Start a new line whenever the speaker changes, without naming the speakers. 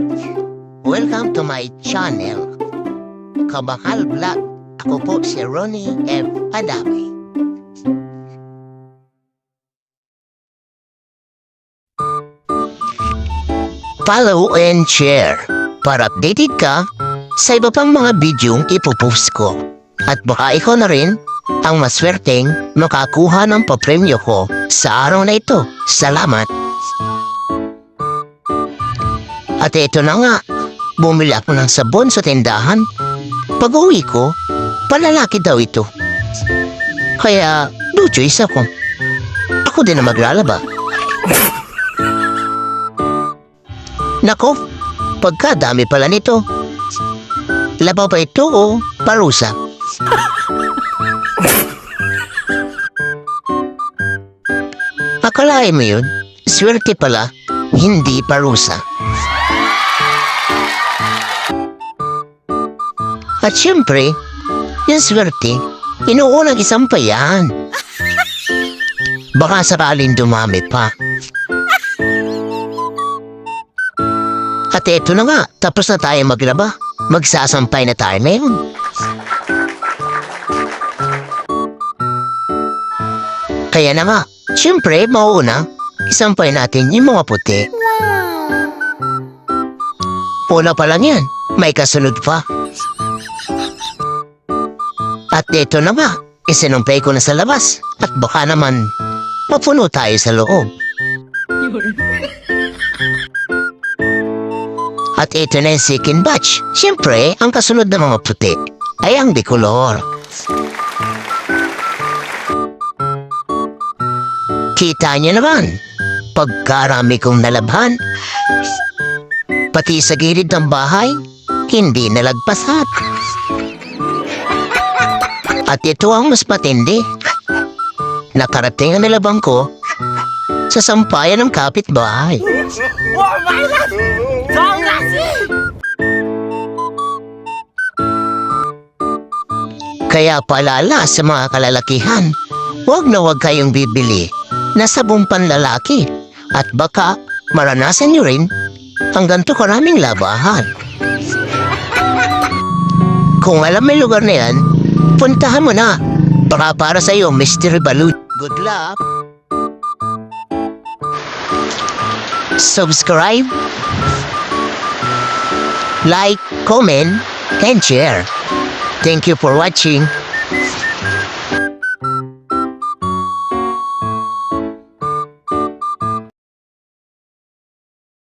Welcome to my channel, Kabakal Vlog. Ako po si Ronnie F. Adami. Follow and share para updated ka sa iba pang mga bidyong ipopost ko. At baka ikaw na rin ang maswerteng makakuha ng papremyo ko sa araw na ito. Salamat! At ito na nga, bumili ako ng sabon sa tindahan. Pag-uwi ko, palalaki daw ito. Kaya, no choice ako. Ako din na maglalaba. Nako, pagkadami pala nito. Laba ba ito o parusa? Akalain mo yun, swerte pala, hindi parusa. At siyempre, yung swerte, inuunang isampayan. Baka sakaling dumami pa. At eto na nga, tapos na tayo maglaba. Magsasampay na tayo ngayon. Kaya na nga, siyempre, mauuna, isampay natin yung mga puti. Una pa lang yan, may kasunod pa. At eto na nga, isinumpay ko na sa labas. At baka naman, mapuno tayo sa loob. At ito na yung second batch. Siyempre, ang kasunod na mga puti ay ang decolor. Kita niyo naman, pagkarami kong nalabhan, pati sa gilid ng bahay, hindi nalagpasan. At ito ang mas matindi. Nakarating ang nalabang ko sa sampayan ng kapitbahay. Kaya palala sa mga kalalakihan, huwag na huwag kayong bibili na sabong panlalaki at baka maranasan nyo rin ang ganito karaming labahan. Kung alam may lugar na yan, puntahan mo na. Baka para sa iyo, Mr. Balut. Good luck! Subscribe, like, comment, and share. Thank you for watching.